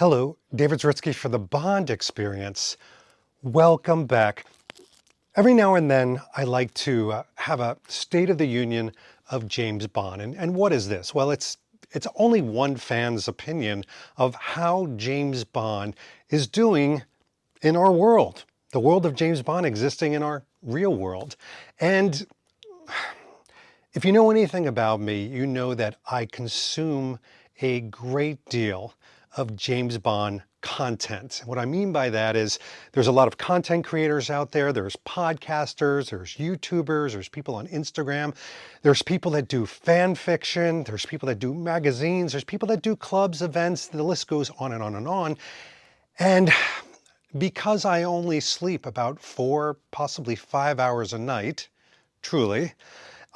Hello, David Zritsky for the Bond Experience. Welcome back. Every now and then I like to have a State of the Union of James Bond. And what is this? Well, it's only one fan's opinion of how James Bond is doing in our world, the world of James Bond existing in our real world. And if you know anything about me, you know that I consume a great deal of James Bond content. What I mean by that is there's a lot of content creators out there. There's podcasters, there's YouTubers, there's people on Instagram, there's people that do fan fiction, there's people that do magazines, there's people that do clubs, events, the list goes on and on and on. And because I only sleep about 4, possibly 5 hours a night, truly,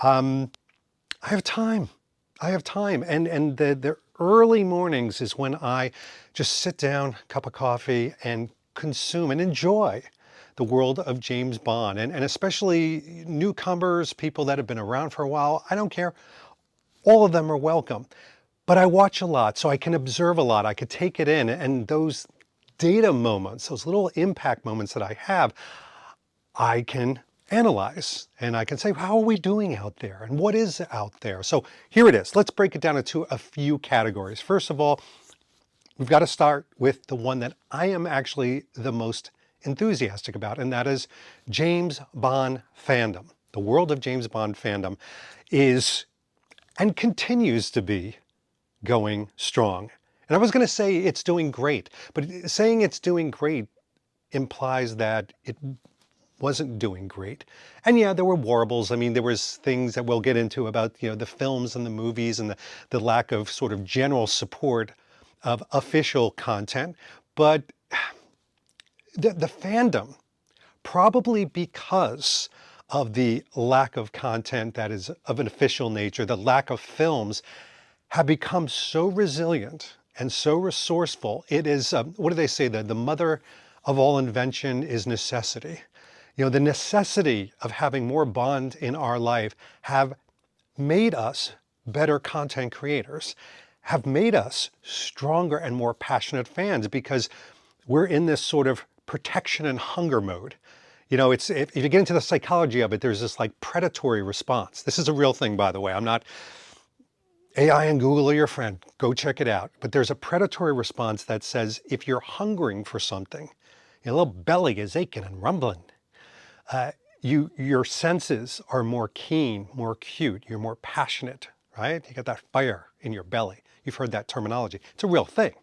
I have time. I have time. And the early mornings is when I just sit down, cup of coffee, and consume and enjoy the world of James Bond. And especially newcomers, people that have been around for a while, I don't care. All of them are welcome. But I watch a lot, so I can observe a lot. I could take it in. And those data moments, those little impact moments that I have, I can analyze and I can say, how are we doing out there and what is out there? So here it is. Let's break it down into a few categories. First of all, we've got to start with the one that I am actually the most enthusiastic about, and that is James Bond fandom. The world of James Bond fandom is and continues to be going strong. And I was going to say it's doing great, but saying it's doing great implies that it wasn't doing great. And yeah, there were warbles. I mean, there was things that we'll get into about, the films and the movies and the lack of sort of general support of official content. But the fandom, probably because of the lack of content that is of an official nature, the lack of films, have become so resilient and so resourceful. It is, what do they say? The mother of all invention is necessity. The necessity of having more Bond in our life have made us better content creators, have made us stronger and more passionate fans because we're in this sort of protection and hunger mode. It's if you get into the psychology of it, there's this like predatory response. This is a real thing, by the way. I'm not AI and Google are your friend. Go check it out. But there's a predatory response that says if you're hungering for something, your little belly is aching and rumbling. Your senses are more keen, more acute, you're more passionate, right? You got that fire in your belly. You've heard that terminology. It's a real thing.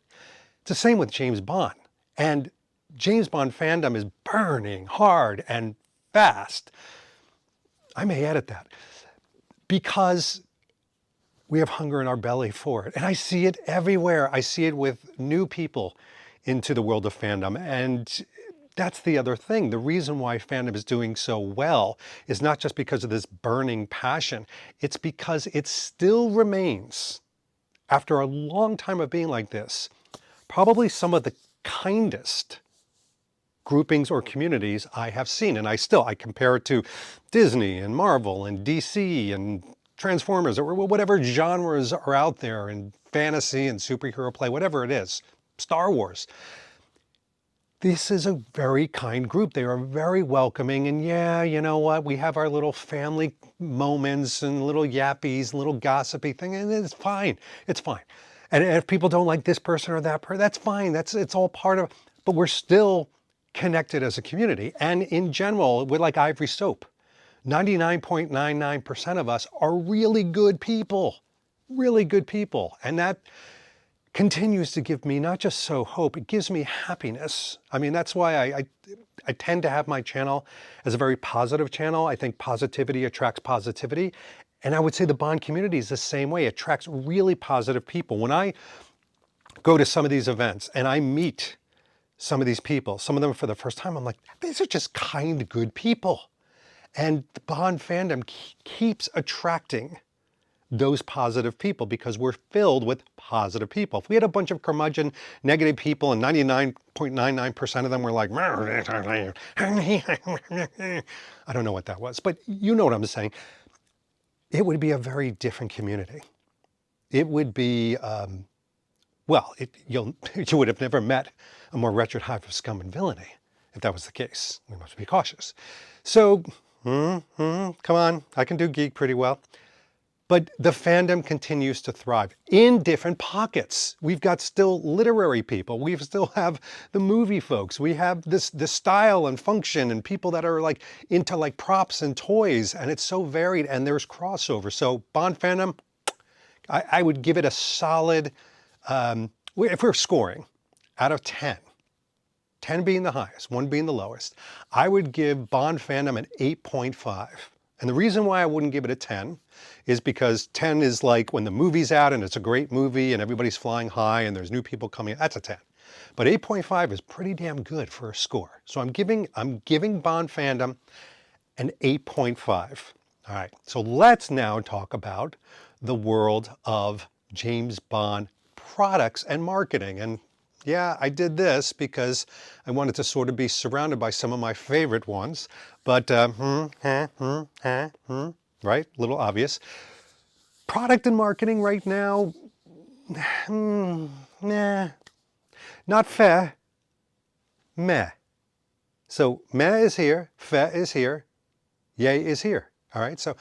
It's the same with James Bond. And James Bond fandom is burning hard and fast. I may edit that because we have hunger in our belly for it. And I see it everywhere. I see it with new people into the world of fandom. And that's the other thing. The reason why fandom is doing so well is not just because of this burning passion. It's because it still remains, after a long time of being like this, probably some of the kindest groupings or communities I have seen. And I compare it to Disney and Marvel and DC and Transformers or whatever genres are out there in fantasy and superhero play, whatever it is, Star Wars. This is a very kind group. They are very welcoming. And yeah, you know what? We have our little family moments and little yappies, little gossipy thing, and it's fine. It's fine. And if people don't like this person or that person, that's fine. It's all part of, but we're still connected as a community. And in general, we're like ivory soap. 99.99% of us are really good people, really good people. And that continues to give me not just so hope, it gives me happiness. I mean, that's why I tend to have my channel as a very positive channel. I think positivity attracts positivity. And I would say the Bond community is the same way. It attracts really positive people. When I go to some of these events and I meet some of these people, some of them for the first time, I'm like, these are just kind, good people. And the Bond fandom keeps attracting those positive people because we're filled with positive people. If we had a bunch of curmudgeon, negative people and 99.99% of them were like, I don't know what that was, but you know what I'm saying. It would be a very different community. It would be Well, you would have never met a more wretched hive of scum and villainy if that was the case. We must be cautious. So, come on, I can do geek pretty well. But the fandom continues to thrive in different pockets. We've got still literary people. We still have the movie folks. We have this style and function and people that are like into like props and toys, and it's so varied and there's crossover. So Bond fandom, I would give it a solid, if we're scoring out of 10, 10 being the highest, 1 being the lowest, I would give Bond fandom an 8.5. And the reason why I wouldn't give it a 10 is because 10 is like when the movie's out and it's a great movie and everybody's flying high and there's new people coming in, that's a 10. But 8.5 is pretty damn good for a score. So I'm giving Bond fandom an 8.5. All right, so let's now talk about the world of James Bond products and marketing. And yeah, I did this because I wanted to sort of be surrounded by some of my favorite ones, but right? A little obvious. Product and marketing right now, nah, not fair, meh. So meh is here, fair is here, yay is here. All right, so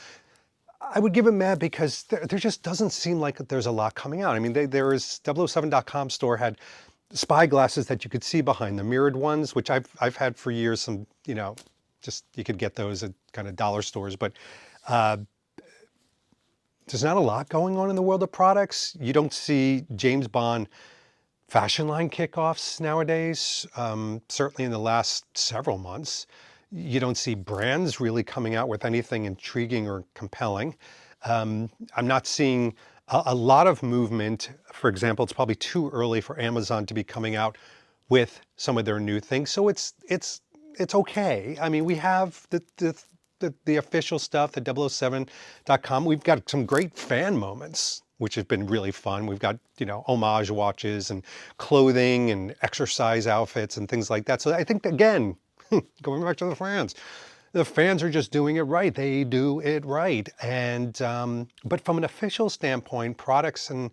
I would give it meh because there just doesn't seem like there's a lot coming out. I mean, there is 007.com store had spy glasses that you could see behind, the mirrored ones, which I've had for years. Some, just you could get those at kind of dollar stores, but there's not a lot going on in the world of products. You don't see James Bond fashion line kickoffs nowadays, certainly in the last several months. You don't see brands really coming out with anything intriguing or compelling. I'm not seeing a lot of movement. For example, it's probably too early for Amazon to be coming out with some of their new things. So it's okay. I mean, we have the official stuff, the 007.com. We've got some great fan moments, which have been really fun. We've got, homage watches and clothing and exercise outfits and things like that. So I think, again, going back to the fans are just doing it right. They do it right. And, but from an official standpoint, products and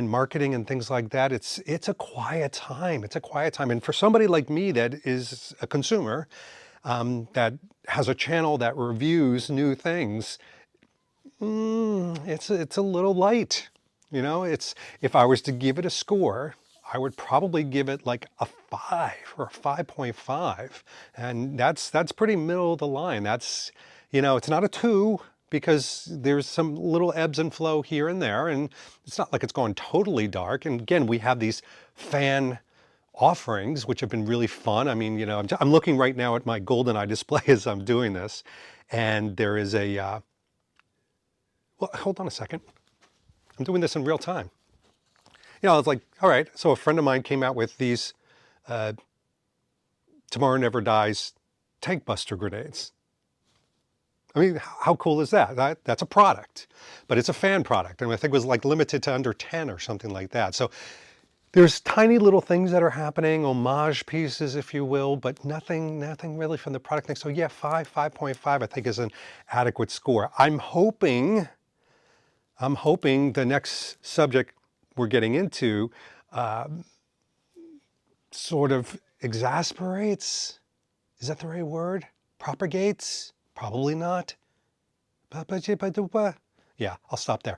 marketing and things like that, it's a quiet time. It's a quiet time. And for somebody like me that is a consumer, that has a channel that reviews new things, it's a little light. If I was to give it a score, I would probably give it like a 5 or a 5.5. And that's pretty middle of the line. That's, it's not a 2 because there's some little ebbs and flow here and there. And it's not like it's gone totally dark. And again, we have these fan offerings, which have been really fun. I mean, I'm looking right now at my GoldenEye display as I'm doing this. And there is a, well, hold on a second. I'm doing this in real time. It's like, all right, so a friend of mine came out with these Tomorrow Never Dies tank buster grenades. I mean, how cool is that? That's a product, but it's a fan product. And I think it was like limited to under 10 or something like that. So there's tiny little things that are happening, homage pieces, if you will, but nothing really from the product thing. So yeah, 5.5, I think is an adequate score. I'm hoping the next subject we're getting into sort of exasperates. Is that the right word? Propagates? Probably not. Yeah, I'll stop there.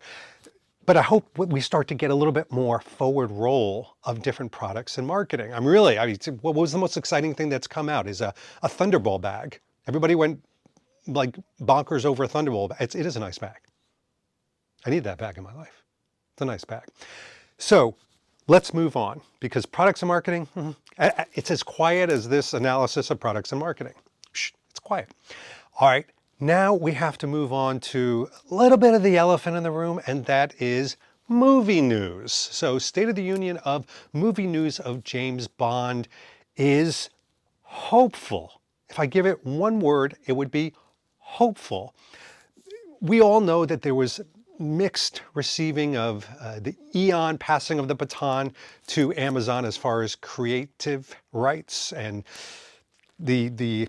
But I hope we start to get a little bit more forward roll of different products and marketing. What was the most exciting thing that's come out is a Thunderball bag. Everybody went like bonkers over a Thunderball bag. It is a nice bag. I need that bag in my life. It's a nice bag. So let's move on, because products and marketing, it's as quiet as this analysis of products and marketing. Shh, it's quiet. All right, now we have to move on to a little bit of the elephant in the room, and that is movie news. So State of the Union of movie news of James Bond is hopeful. If I give it one word, it would be hopeful. We all know that there was mixed receiving of the Eon passing of the baton to Amazon as far as creative rights, and the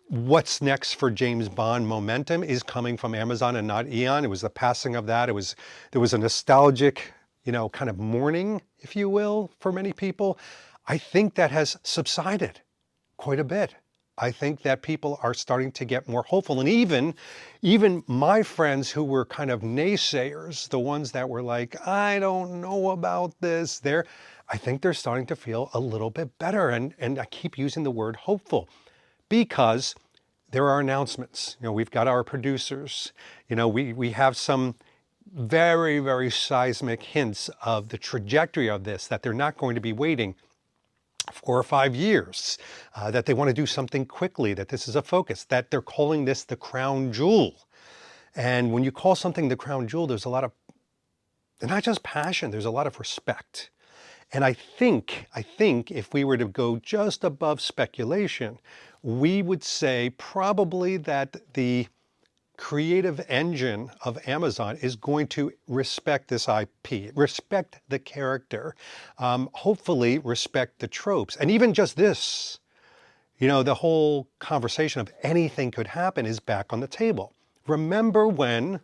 what's next for James Bond momentum is coming from Amazon and not Eon. It was the passing of that. There was a nostalgic, kind of mourning, if you will, for many people, I think that has subsided quite a bit. I think that people are starting to get more hopeful. And even my friends who were kind of naysayers, the ones that were like, I don't know about this, I think they're starting to feel a little bit better. And I keep using the word hopeful because there are announcements. We've got our producers. We have some very, very seismic hints of the trajectory of this, that they're not going to be waiting 4 or 5 years, that they want to do something quickly, that this is a focus, that they're calling this the crown jewel. And when you call something the crown jewel, there's a lot of, not just passion, there's a lot of respect. And I think if we were to go just above speculation, we would say probably that the creative engine of Amazon is going to respect this IP, respect the character, hopefully respect the tropes. And even just this, the whole conversation of anything could happen is back on the table. Remember when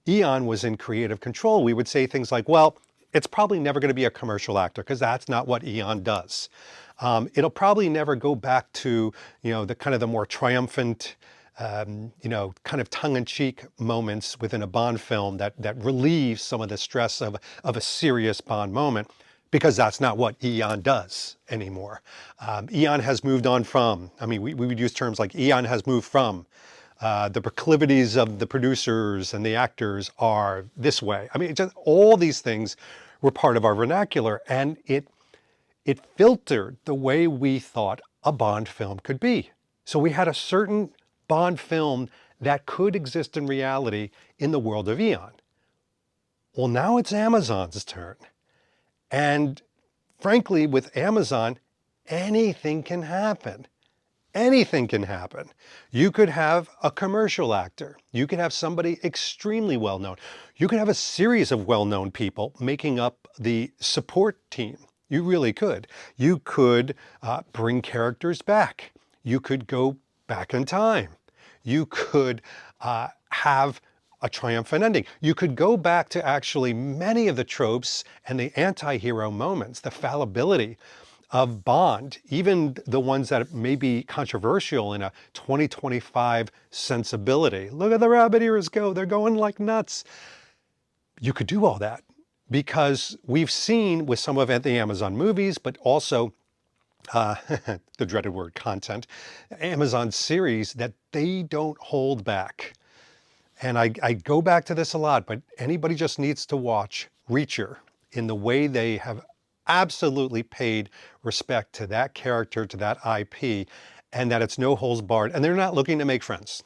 Eon was in creative control, we would say things like, well, it's probably never going to be a commercial actor because that's not what Eon does. It'll probably never go back to, the kind of the more triumphant, kind of tongue-in-cheek moments within a Bond film that relieves some of the stress of a serious Bond moment, because that's not what Eon does anymore. Eon has moved on from, we would use terms like Eon has moved from, the proclivities of the producers and the actors are this way. Just all these things were part of our vernacular, and it filtered the way we thought a Bond film could be. So we had a certain Bond film that could exist in reality in the world of Eon. Well, now it's Amazon's turn. And frankly, with Amazon, anything can happen. Anything can happen. You could have a commercial actor. You could have somebody extremely well-known. You could have a series of well-known people making up the support team. You really could. You could bring characters back. You could go back in time. You could have a triumphant ending. You could go back to actually many of the tropes and the anti-hero moments, the fallibility of Bond, even the ones that may be controversial in a 2025 sensibility. Look at the rabbit ears go, they're going like nuts. You could do all that because we've seen with some of the Amazon movies, but also the dreaded word content, Amazon series, that they don't hold back. And I go back to this a lot, but anybody just needs to watch Reacher in the way they have absolutely paid respect to that character, to that IP, and that it's no holds barred. And they're not looking to make friends.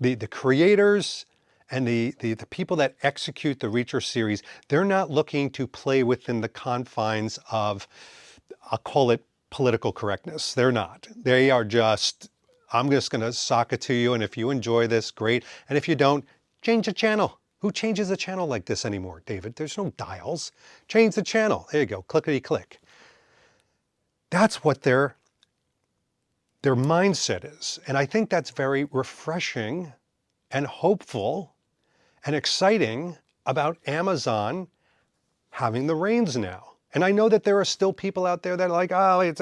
The creators and the people that execute the Reacher series, they're not looking to play within the confines of, I'll call it political correctness. They're not. They are just, I'm just going to sock it to you, and if you enjoy this, great. And if you don't, change the channel. Who changes a channel like this anymore, David? There's no dials. Change the channel. There you go, clickety-click. That's what their mindset is. And I think that's very refreshing and hopeful and exciting about Amazon having the reins now. And I know that there are still people out there that are like, oh,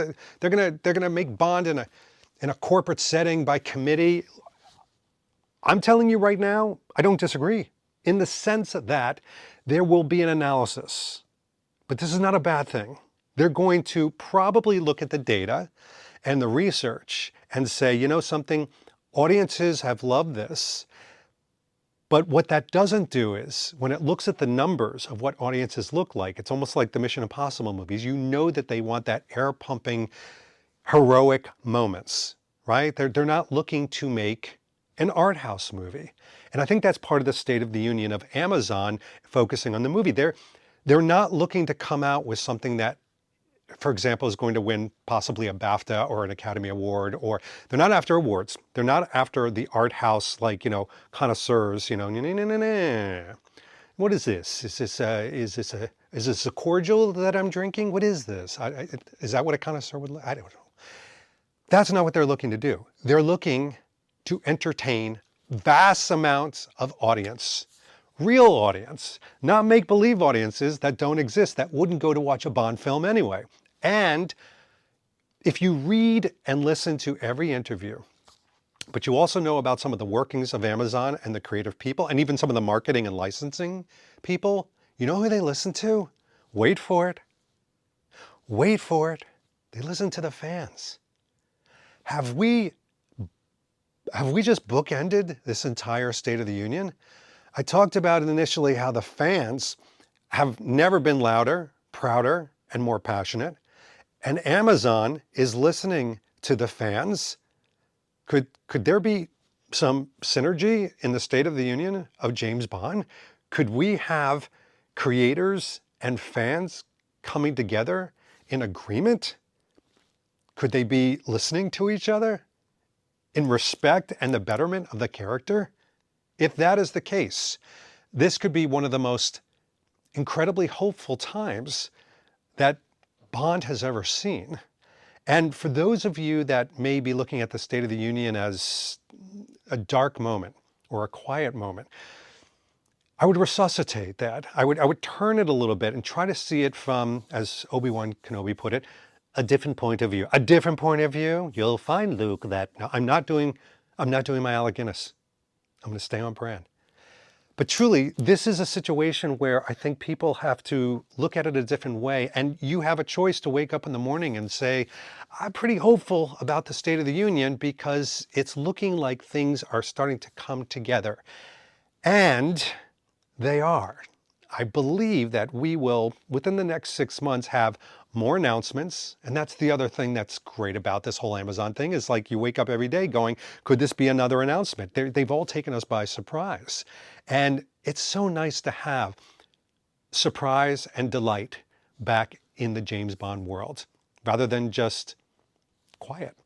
they're gonna make Bond in a corporate setting by committee. I'm telling you right now, I don't disagree, in the sense that there will be an analysis. But this is not a bad thing. They're going to probably look at the data and the research and say, you know something, audiences have loved this. But what that doesn't do is, when it looks at the numbers of what audiences look like, it's almost like the Mission Impossible movies. You know that they want that air-pumping, heroic moments, right? They're not looking to make an art house movie. And I think that's part of the State of the Union of Amazon focusing on the movie. They're not looking to come out with something that, for example, is going to win possibly a BAFTA or an Academy Award, or they're not after awards. They're not after the art house, like, connoisseurs, What is this? Is this a cordial that I'm drinking? What is this? Is that what a connoisseur would like? I don't know. That's not what they're looking to do. They're looking to entertain vast amounts of audience, real audience, not make-believe audiences that don't exist, that wouldn't go to watch a Bond film anyway. And if you read and listen to every interview, but you also know about some of the workings of Amazon and the creative people, and even some of the marketing and licensing people, you know who they listen to? Wait for it. Wait for it. They listen to the fans. Have we just bookended this entire State of the Union? I talked about initially how the fans have never been louder, prouder, and more passionate. And Amazon is listening to the fans. Could there be some synergy in the State of the Union of James Bond? Could we have creators and fans coming together in agreement? Could they be listening to each other in respect and the betterment of the character? If that is the case, this could be one of the most incredibly hopeful times that Bond has ever seen. And for those of you that may be looking at the State of the Union as a dark moment or a quiet moment, I would resuscitate that. I would turn it a little bit and try to see it from, as Obi-Wan Kenobi put it, a different point of view. A different point of view. You'll find, Luke, that no, I'm not doing my Alec Guinness. I'm going to stay on brand. But truly, this is a situation where I think people have to look at it a different way. And you have a choice to wake up in the morning and say, I'm pretty hopeful about the State of the Union because it's looking like things are starting to come together. And they are. I believe that we will, within the next 6 months, have more announcements. And that's the other thing that's great about this whole Amazon thing is like you wake up every day going, could this be another announcement? They've all taken us by surprise. And it's so nice to have surprise and delight back in the James Bond world rather than just quiet.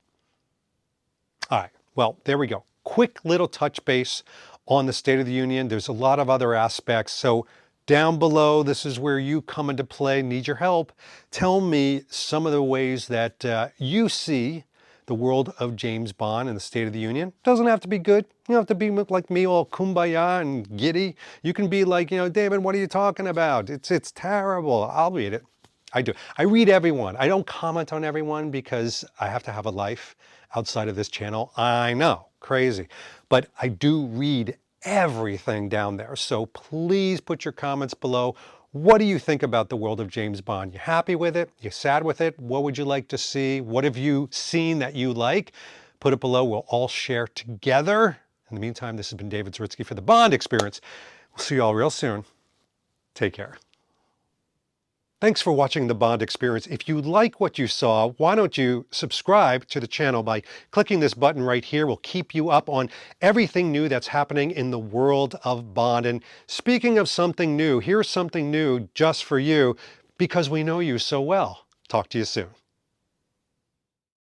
All right, well, there we go. Quick little touch base on the State of the Union. There's a lot of other aspects. So down below, this is where you come into play, need your help. Tell me some of the ways that you see the world of James Bond and the State of the Union. Doesn't have to be good. You don't have to be like me, all kumbaya and giddy. You can be like, David, what are you talking about? It's terrible. I'll read it. I do. I read everyone. I don't comment on everyone because I have to have a life outside of this channel. I know, crazy. But I do read everything down there. So please put your comments below. What do you think about the world of James Bond? You happy with it? You sad with it? What would you like to see? What have you seen that you like? Put it below. We'll all share together. In the meantime, this has been David Zaritsky for the Bond Experience. We'll see you all real soon. Take care. Thanks for watching the Bond Experience. If you like what you saw, why don't you subscribe to the channel by clicking this button right here. We'll keep you up on everything new that's happening in the world of Bond. And speaking of something new, here's something new just for you because we know you so well. Talk to you soon.